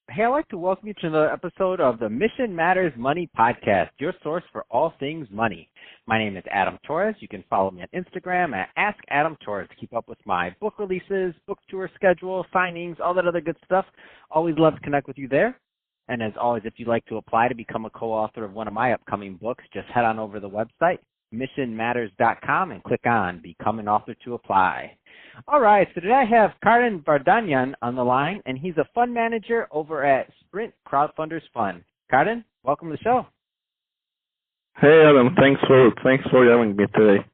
Hey, I'd like to welcome you to another episode of the Mission Matters Money podcast, your source for all things money. My name is Adam Torres. You can follow me on Instagram at AskAdamTorres to keep up with my book releases, book tour schedule, signings, all that other good stuff. Always love to connect with you there. And as always, if you'd like to apply to become a co-author of one of my upcoming books, just head on over to the website, missionmatters.com, and click on Become an Author to apply. All right, so today I have Karen Vardanyan on the line, and he's a fund manager over at Sprint Crowdfunders Fund. Karen, welcome to the show. Hey Adam, thanks for having me today.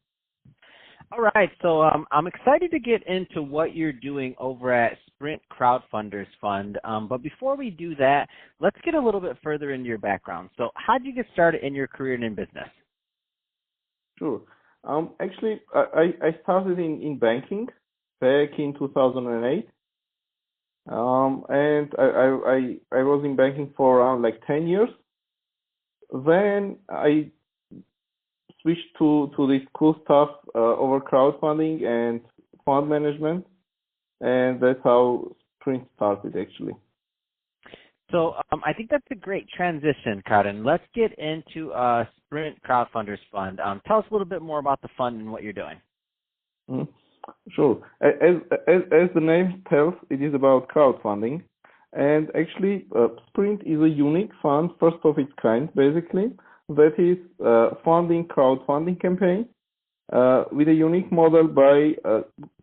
All right, so I'm excited to get into what you're doing over at Sprint Crowdfunders Fund. But before we do that, let's get a little bit further into your background. So how did you get started in your career and in business? Sure. Actually, I started in banking back in 2008. And I was in banking for around 10 years. Then I switched to this cool stuff over crowdfunding and fund management, and that's how Sprint started actually. So I think that's a great transition, Karen. Let's get into Sprint Crowdfunders Fund. Tell us a little bit more about the fund and what you're doing. Mm-hmm. Sure. As the name tells, it is about crowdfunding, and actually Sprint is a unique fund, first of its kind, basically, that is funding crowdfunding campaigns with a unique model by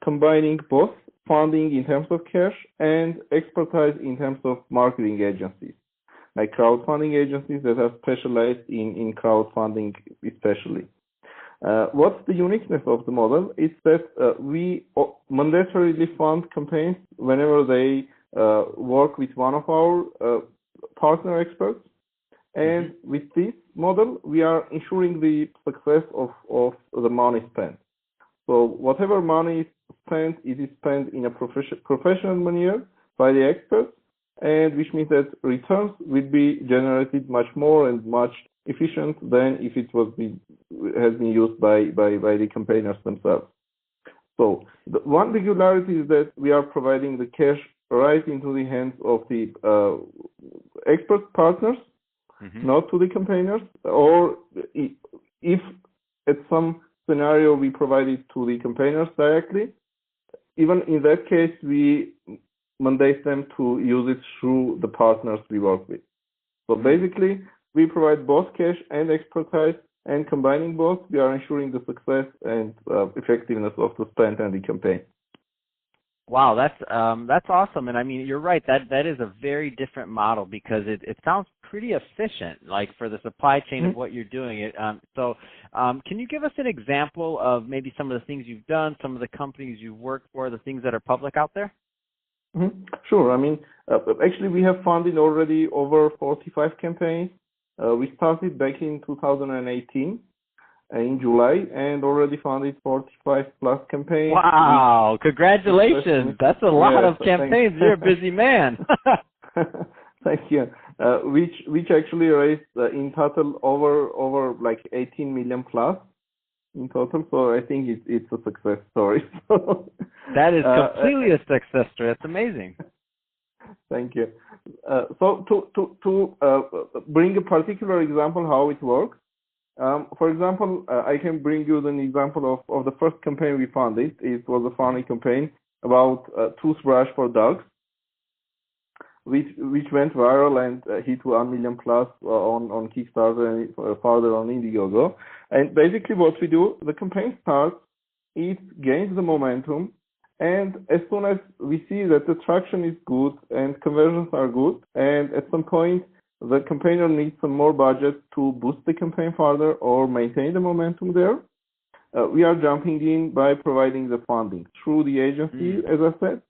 combining both funding in terms of cash and expertise in terms of marketing agencies, like crowdfunding agencies that are specialized in crowdfunding especially. What's the uniqueness of the model? It's that we mandatorily fund campaigns whenever they work with one of our partner experts. And with this model, we are ensuring the success of the money spent. So whatever money is spent, it is spent in a professional manner by the experts, and which means that returns will be generated much more and much efficient than if it has been used by the campaigners themselves. So the one regularity is that we are providing the cash right into the hands of the expert partners, not to the campaigners, or if at some scenario we provide it to the campaigners directly, even in that case we mandate them to use it through the partners we work with. So basically we provide both cash and expertise, and combining both, we are ensuring the success and effectiveness of the spend and the campaign. Wow, that's awesome. And I mean, you're right. That is a very different model because it sounds pretty efficient, like for the supply chain of what you're doing. Can you give us an example of maybe some of the things you've done, some of the companies you've worked for, the things that are public out there? Sure. I mean, actually, we have funded already over 45 campaigns. We started back in 2018. In July, and already funded 45 plus campaigns. Wow, congratulations. That's a lot of campaigns. You're a busy man. Thank you. Which actually raised in total over 18 million plus in total. So I think it's a success story. That is completely a success story. That's amazing. Thank you. So to bring a particular example how it works. For example, I can bring you an example of the first campaign we funded. It was a funny campaign about toothbrush for dogs, which went viral and hit 1 million plus on Kickstarter and further on Indiegogo. And basically what we do, the campaign starts, it gains the momentum, and as soon as we see that the traction is good and conversions are good, and at some point the campaigner needs some more budget to boost the campaign further or maintain the momentum there, we are jumping in by providing the funding through the agency, as I said.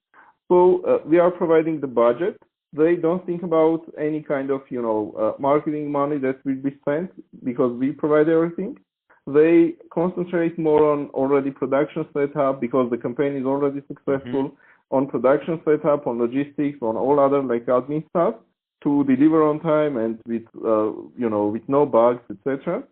So we are providing the budget. They don't think about any kind of, marketing money that will be spent because we provide everything. They concentrate more on already production setup because the campaign is already successful, on production setup, on logistics, on all other admin stuff, to deliver on time and with no bugs, etc.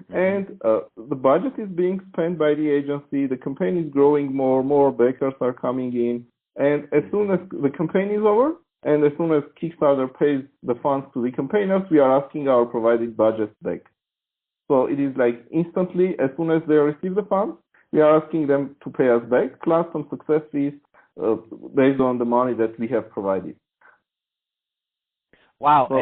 And the budget is being spent by the agency. The campaign is growing more backers are coming in. And as soon as the campaign is over, And as soon as Kickstarter pays the funds to the campaigners, we are asking our provided budgets back. So it is like instantly, as soon as they receive the funds, we are asking them to pay us back, plus some success fees based on the money that we have provided. Wow, So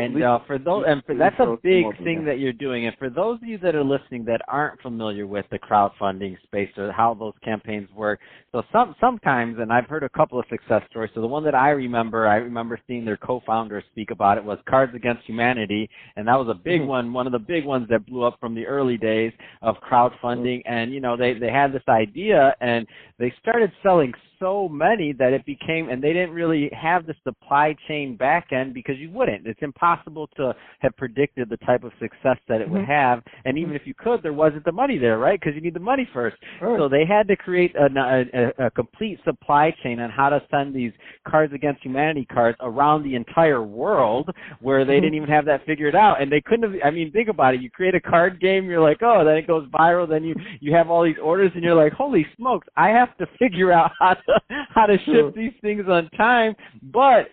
that's a big thing that you're doing. And for those of you that are listening that aren't familiar with the crowdfunding space or how those campaigns work, so sometimes, and I've heard a couple of success stories. So the one that I remember seeing their co-founder speak about it was Cards Against Humanity, and that was a big one of the big ones that blew up from the early days of crowdfunding. And they had this idea, and they started selling so many that it became, and they didn't really have the supply chain back end because you wouldn't. It's impossible to have predicted the type of success that it would have, and even if you could, there wasn't the money there, right? Because you need the money first. Right. So they had to create a complete supply chain on how to send these Cards Against Humanity cards around the entire world, where they didn't even have that figured out, and they couldn't have. I mean, think about it. You create a card game, you're like, oh, then it goes viral, then you have all these orders, and you're like, holy smokes, I have to figure out how to ship these things on time. But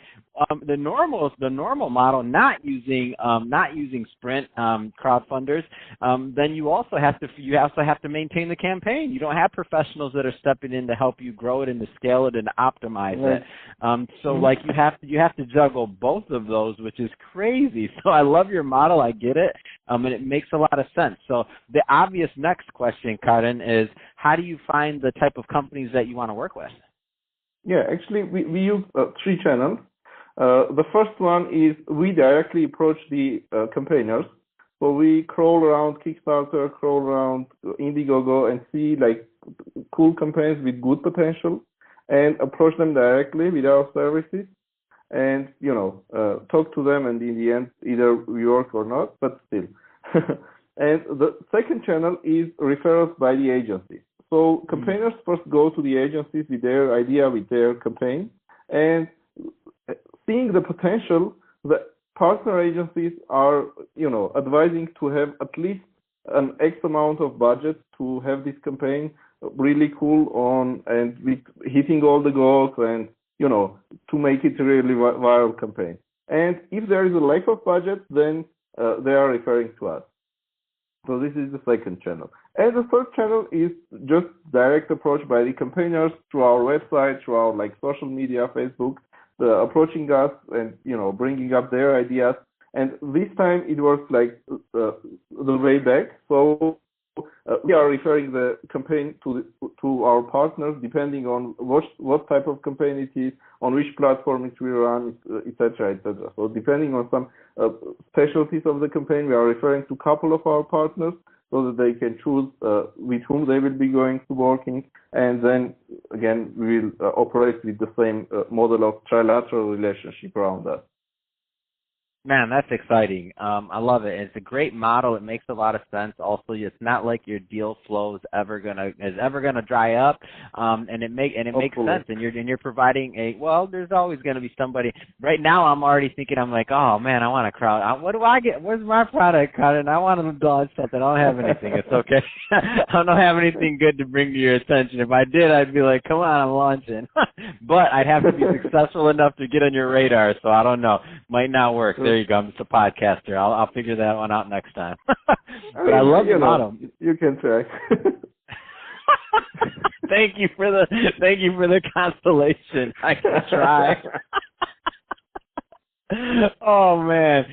the normal model, not using Sprint crowdfunders, then you also have to maintain the campaign. You don't have professionals that are stepping in to help you grow it and to scale it and to optimize it. So like you have to juggle both of those, which is crazy. So I love your model. I get it, and it makes a lot of sense. So the obvious next question, Karen, is how do you find the type of companies that you want to work with? Yeah, actually, we use 3 channels. The first one is we directly approach the campaigners. So we crawl around Kickstarter, crawl around Indiegogo, and see like cool campaigns with good potential, and approach them directly with our services, and talk to them. And in the end, either we work or not, but still. And the second channel is referrals by the agency. So campaigners first go to the agencies with their idea, with their campaign, and seeing the potential, the partner agencies are, advising to have at least an X amount of budget to have this campaign really cool on and with hitting all the goals and, to make it a really viral campaign. And if there is a lack of budget, then they are referring to us. So this is the second channel. And the third channel is just direct approach by the campaigners through our website, through our social media, Facebook, approaching us and bringing up their ideas. And this time it works like the way back. So we are referring the campaign to our partners depending on what type of campaign it is, on which platform it will run, etc., etc. So depending on some specialties of the campaign, we are referring to a couple of our partners so that they can choose with whom they will be going to working, and then again we will operate with the same model of trilateral relationship around that. Man, that's exciting. I love it. It's a great model. It makes a lot of sense. Also, it's not like your deal flow is ever gonna dry up, and it makes sense. And you're providing there's always gonna be somebody. Right now, I'm already thinking. I'm like, oh man, I want a crowd. What do I get? Where's my product, Karen? I want to launch something. I don't have anything. It's okay. I don't have anything good to bring to your attention. If I did, I'd be like, come on, I'm launching. But I'd have to be successful enough to get on your radar. So I don't know. Might not work. There you go. I'm just a podcaster. I'll figure that one out next time. But I love the model. You can try. Thank you for the consolation. I can try. Oh man.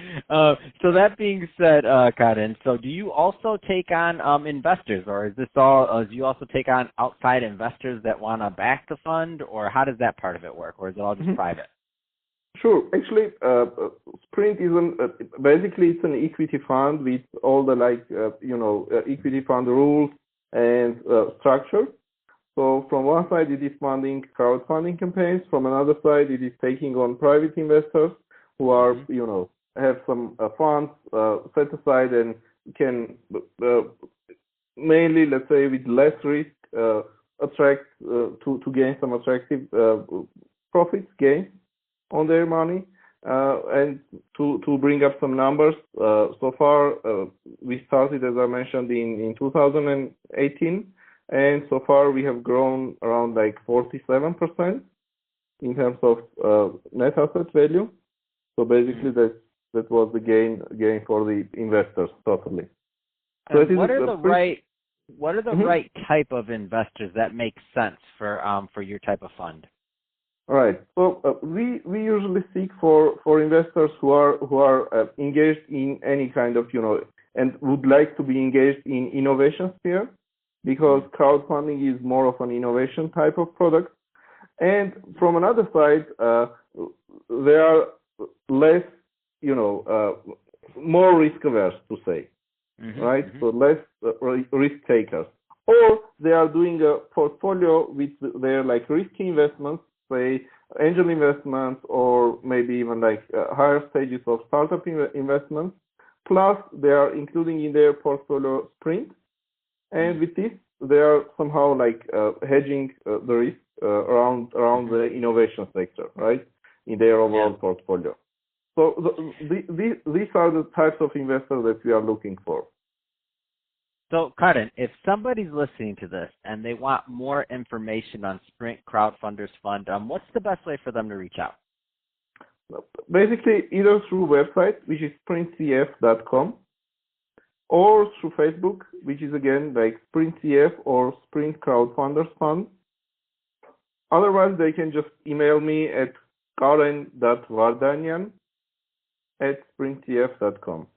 So that being said, Karen, so do you also take on investors, or is this all? Do you also take on outside investors that want to back the fund, or how does that part of it work, or is it all just private? Sure. Actually, Sprint is basically it's an equity fund with all the equity fund rules and structure. So from one side, it is funding crowdfunding campaigns. From another side, it is taking on private investors who are, have some funds set aside and can mainly, let's say, with less risk, attract to gain some attractive gains on their money. And to bring up some numbers, so far we started, as I mentioned, in 2018, and so far we have grown around 47%. in terms of net asset value. So basically, that was the gain for the investors totally. So and what are the mm-hmm. right type of investors that make sense for your type of fund? All right. So we usually seek for investors who are engaged in any kind of and would like to be engaged in innovation sphere, because crowdfunding is more of an innovation type of product. And from another side, they are less, more risk averse, to say, right? So less risk takers, or they are doing a portfolio with their risky investments, say angel investments, or maybe even higher stages of startup investments. Plus, they are including in their portfolio Sprint, and with this, they are somehow hedging the risk around the innovation sector, right, in their overall portfolio. So these are the types of investors that we are looking for. So, Karen, if somebody's listening to this and they want more information on Sprint Crowdfunders Fund, what's the best way for them to reach out? Basically, either through website, which is sprintcf.com, or through Facebook, which is again Sprint CF or Sprint Crowdfunders Fund. Otherwise, they can just email me at karen.vardanyan@sprintcf.com.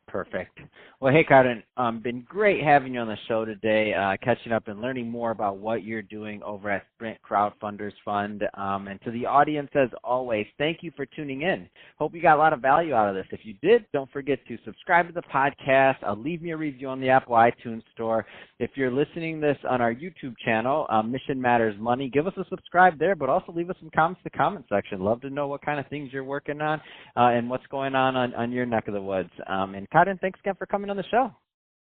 Perfect. Well, hey, Karen, been great having you on the show today, catching up and learning more about what you're doing over at Sprint Crowdfunders Fund. And to the audience, as always, thank you for tuning in. Hope you got a lot of value out of this. If you did, don't forget to subscribe to the podcast. Leave me a review on the Apple iTunes Store. If you're listening this on our YouTube channel, Mission Matters Money, give us a subscribe there, but also leave us some comments in the comment section. Love to know what kind of things you're working on and what's going on your neck of the woods. And Karen, thanks again for coming on the show.